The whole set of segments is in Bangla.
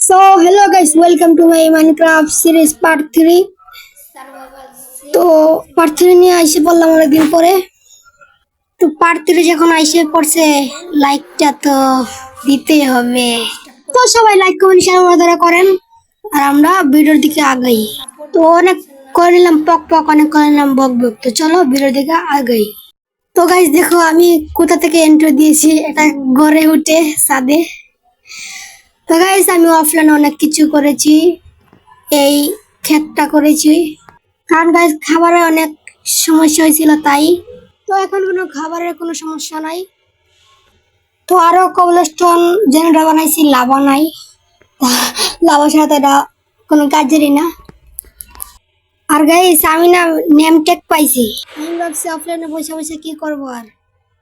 So hello guys, welcome to my Minecraft series part 3. তো পার্ট 3 নিয়ে আইসে বললাম অনেকদিন পরে। তো পার্ট 3 যখন আইসে পড়ছে লাইকটা তো দিতে হবে। তো সবাই লাইক কমেন্ট শেয়ার করে করেন আর আমরা ভিডিওর দিকে আগাই। তো অনেক করে নিলাম পক পক, অনেক করে নিলাম বক বক। তো চলো ভিডিওর দিকে আগাই। তো গাইস দেখো আমি কোথা থেকে এন্ট্রি দিয়েছি, এটা ঘরে উঠে ছাদে। তো গাইস আমি অফলাইনে অনেক কিছু করেছি, এই ক্ষেতটা করেছি কারণ গাইস খাবারের অনেক সমস্যা হয়েছিল তাই। তো এখন কোনো খাবারের কোনো সমস্যা নাই। তো আরো কবলস্টোন জেনারেটর বানাইছি, লাভা নাই। লাভা ছাড়া তো এটা কোনো কাজেরই না। আর গাইস আমি না নেম ট্যাগ পাইছি, আমি ভাবছি অফলাইনে বসে বসে কি করবো, আর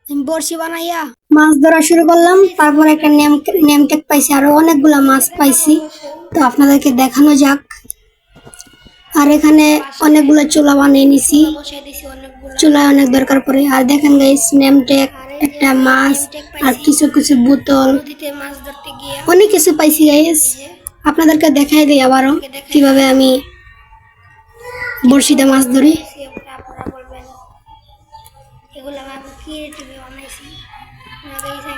আমি বড়শি বানাইয়া মাছ ধরা শুরু করলাম। তারপর একটা নেম ট্যাগ পাইছি, আরো অনেকগুলা মাছ পাইছি। তো আপনাদেরকে দেখানো যাক। আর এখানে অনেকগুলো চুলা বানিয়ে নিছি, চুলায় অনেক দরকার পড়ে। আর দেখেন গাইস নেম ট্যাগ, একটা মাছ আর কিছু কিছু বোতল, অনেক কিছু পাইছি গাইস। আপনাদেরকে দেখাই দিই আবারও কিভাবে আমি বড়শিতে মাছ ধরি।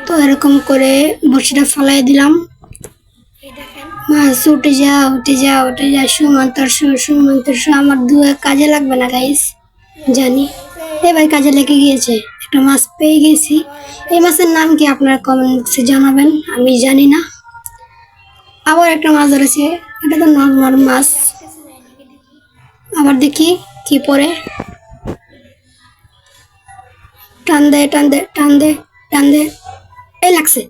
তো এরকম করে বড়শিটা ফলাই দিলাম, মাছ উঠে যা উঠে যা উঠে যা, সুমন্তর সুমন্তর আমার দুয়ে কাজে লাগবে না গাইস জানি। এবার কাজে লেগে গিয়েছে, একটা মাছ পেয়ে গেছি। এই মাছের নাম কি আপনারা কমেন্টসে জানাবেন, আমি জানি না। আবার একটা মাছ ধরেছে, এটা তো নর্মাল মাছ। আবার দেখি কি পরে, টান দে টান দে টান দে টান দে, এই লাগছে।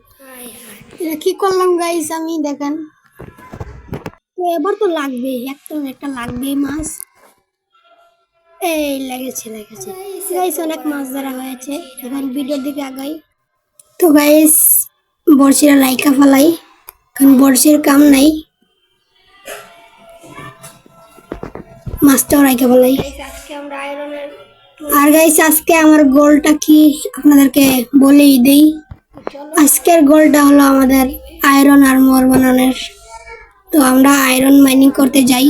এটা কি করলাম গাইস আমি, দেখেন। তো এবার তো লাগবে, একটা লাগবে মাছ। এই লেগেছে লেগেছে গাইস, অনেক মাছ ধরা হয়েছে। এখন ভিডিওর দিকে আগাই। তো গাইস বড়শিরা লাইকা ফেলাই, কারণ বড়শির কাম নাই, মাছটাও রাইকা ফেলাই। আর গাইস আজকে আমার গোলটা কি আপনাদেরকে বলেই দেই। আজকের গোলটা হলো আমাদের আয়রন আর্মর বানানোর। তো আমরা আয়রন মাইনিং করতে যাই।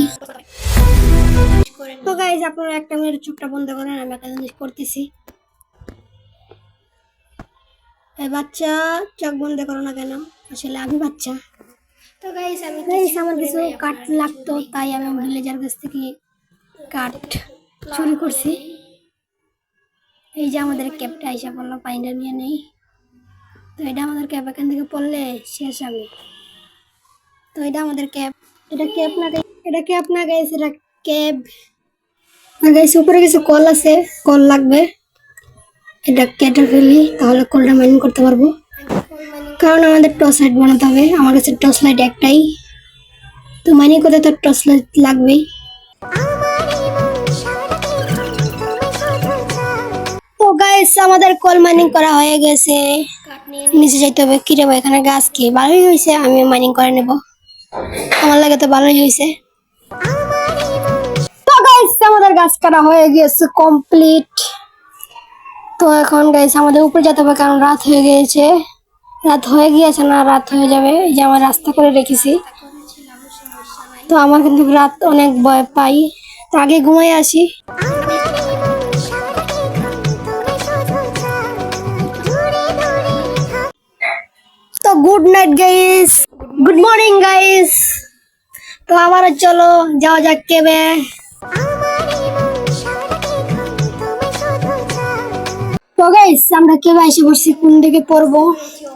তো গাইস আপনারা একটা মিনিট চোখটা বন্ধ করেন, আমি একটা জিনিস করতেছি। এই বাচ্চা চোখ বন্ধ করো না কেন, আসলে আমি বাচ্চা। তো গাইস আমার কিছু কাঠ লাগতো, তাই আমি ভিলেজার কাছ থেকে কাঠ চুরি করছি। এই যে আমাদের ক্যাপটা আইসা পড়লো, পানিটা নিয়ে নেই। তো এটা আমাদের ক্যাপ, এখান থেকে পড়লে শেষ আমি। তো এটা আমাদের ক্যাপ, এটা ক্যাপ না গাইস, এটা ক্যাপ। আর গাইস উপরে কিছু কল আছে, কল লাগবে, এটা কেটে ফেলি তাহলে কলটা মাইনিং করতে পারবো। কারণ আমাদের টর্চ লাইট বানাতে হবে, আমার কাছে টর্চ লাইট একটাই। তো মাইনিং করতে তো টর্চ লাইট লাগবেই। তো গাইস আমাদের কল মাইনিং করা হয়ে গেছে, নিচে যাইতে হবে। কিরে ভাই এখানে গাছ কি, ভালোই হয়েছে, আমি মাইনিং করে নেব, আমার লাগে তো ভালোই হয়েছে। তো গাইস আমাদের গাছ কাটা হয়ে গেছে কমপ্লিট। তো এখন গাইস আমাদের উপরে যেতে হবে, কারণ রাত হয়ে গিয়েছে। রাত হয়ে গিয়েছে না, রাত হয়ে যাবে। এই যে আমার রাস্তা করে রেখেছি। তো আমার কিন্তু রাত অনেক ভয় পাই, তো আগে ঘুমাই আসি। তো good night guys, good morning guys. তো আবার চলো যাওয়া যাক কেবে। তো গাইস আমরা কেবে এসে বসছি, কোন দিকে পড়বো।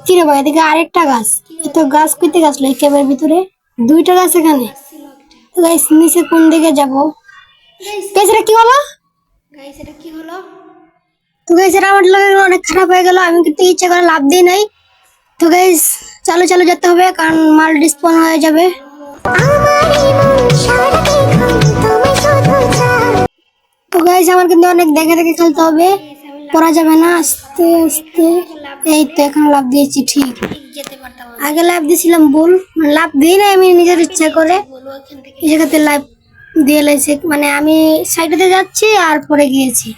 কিরে ভাই এদিকে আরেকটা গাছ, এত গাছ কইতে গাছ লাই কেবের ভিতরে, দুইটা গাছ এখানে। তো গাইস নিচে কোন দিকে যাবো। গাইস এটা কি হলো, তো গাইস এটা আমার লাগে অনেক খারাপ হয়ে গেল, আমি কিন্তু ইচ্ছা করে লাভ দিই নাই। তো গাইস চালু চালু যেতে হবে, কারণ মাল ডিসপন হয়ে যাবে। তো গাইস আমার কিন্তু অনেক দেখে দেখে খেলতে হবে, পড়া যাবে না, আস্তে আস্তে। এই তো এখন লাভ দিয়েছি ঠিক, আগে লাভ দিয়েছিলাম ভুল, লাভ দিই না আমি নিজের ইচ্ছা করে, এই জায়গাতে লাভ দিয়ে লাইছে। মানে আমি সাইডে যাচ্ছি আর পরে গিয়েছি।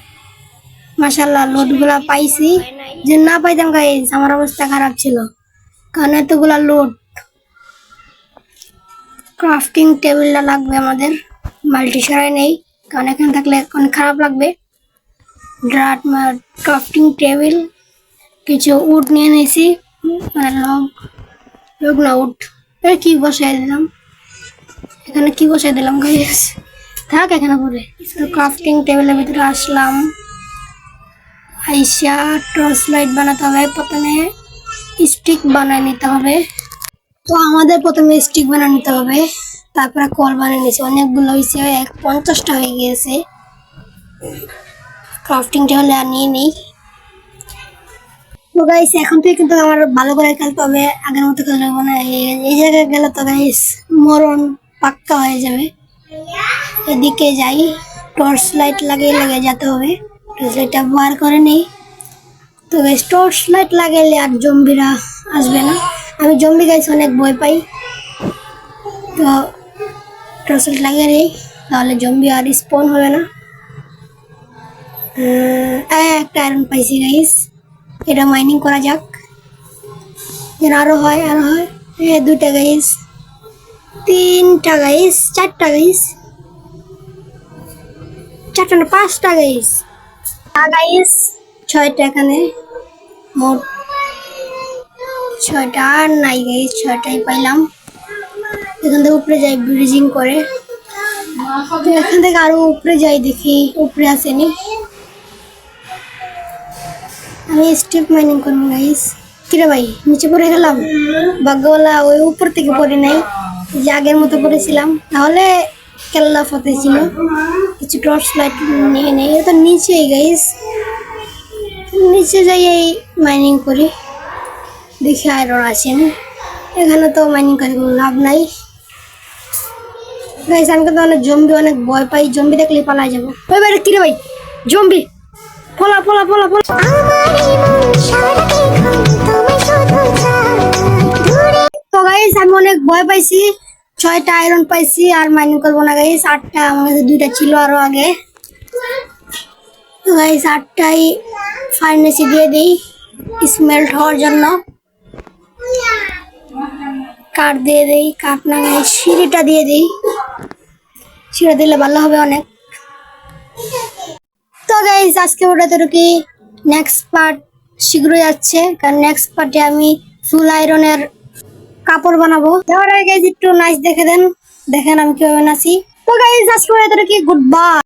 মাশাআল্লাহ লোড গুলা পাইছি, যে না পাইতাম গাইস আমার অবস্থা খারাপ ছিল, কারণ এতগুলা লোড। ক্রাফটিং টেবিলটা লাগবে আমাদের, মাল্টি সারাই নেই কারণ এখানে থাকলে অনেক খারাপ লাগবে। ক্রাফটিং টেবিল, কিছু উড নিয়ে নিয়েছি, মানে লগ না উড। কি বসাই দিলাম এখানে, কি বসাই দিলাম গাইস, থাক এখানে পরে। ক্রাফটিং টেবিলের ভিতরে আসলাম, আইসা টর্চ লাইট বানাতে হবে। প্রথমে স্টিক বানিয়ে নিতে হবে, তো আমাদের প্রথমে স্টিক বানিয়ে নিতে হবে, তারপরে কল বানিয়ে নিয়েছি, অনেকগুলো হয়েছে, 50টা হয়ে গিয়েছে। ক্রাফটিং টেবিল আর নিয়ে নিই। তো গাইস এখন থেকে কিন্তু আমার ভালো করে খেলতে হবে, আগের মতো খেলতে হবে না। এই জায়গায় গেলে তো গাইস মরণ পাক্কা হয়ে যাবে। এদিকে যাই, টর্চ লাইট লাগিয়ে যেতে হবে। টর্চ লাইটটা বার করে নেই। তো গাইস টর্চ লাইট লাগাইলে আর জম্বিরা আসবে না। আমি জম্বি গাইস অনেক ভয় পাই, তো টর্চ লাইট লাগিয়ে নেই, তাহলে জম্বি আর স্পন হবে না। একটা আয়রন পাইছি গাইস, এটা মাইনিং করা যাক, যেন আরো হয়। 2টা গাইস, 3টা গাইস, 4টা গাইস, 4টা না 5টা গাইস, গাইস 6টা এখানে, মোট 6টা। আর নাই গাইস, 6টাই পাইলাম। এখান থেকে উপরে যাই ব্রিজিং করে, তো এখান থেকে আরো উপরে যাই, দেখি উপরে আসেনি। আমি স্টেপ মাইনিং করবো গাইস। কিরে ভাই নিচে পড়ে গেলাম, ভাগ্যওয়ালা ওই উপর থেকে পড়ে নাই, যে আগের মতো পড়েছিলাম, তাহলে কেল্লা ফতে ছিল। কিছু টর্চ লাইট নিয়ে নেই, এটা নিচেই গাইস, নিচে যাই এই মাইনিং করি, দেখি আয়রন আছেন। এখানে তো মাইনিং করে কোনো লাভ নাই গাইস। আমি কিন্তু অনেক ভয় পাই, জম্বি দেখলে পালাই যাবো। ওই ভাই কিরে ভাই জম্বি, পলা। তো গাইস আমি অনেক ভয় পাইছি, 6টা আয়রন পাইছি, আর মাইনিং করবো না গাইস। 8টা, আমার কাছে 2টা ছিল আরো আগে। তো গাইস 8টাই ফার্নেসি দিয়ে দিই স্মেল্ট হওয়ার জন্য। কাঠ দিয়ে দিই, কাঠ না গাইস সিঁড়িটা দিয়ে দিই, সিঁড়ি দিলে ভালো হবে অনেক। তো গাইস আজকে ওটা তো কি, নেক্সট পার্ট শীঘ্রই যাচ্ছে, কারণ নেক্সট পার্টে আমি ফুল আয়রনের কাপড় বানাবো। তাহলে গাইস একটু নাচ দেখে দেন, দেখেন আমি কিভাবে নাচি। তো গাইস আজকে ওটা তো কি, গুড বাই।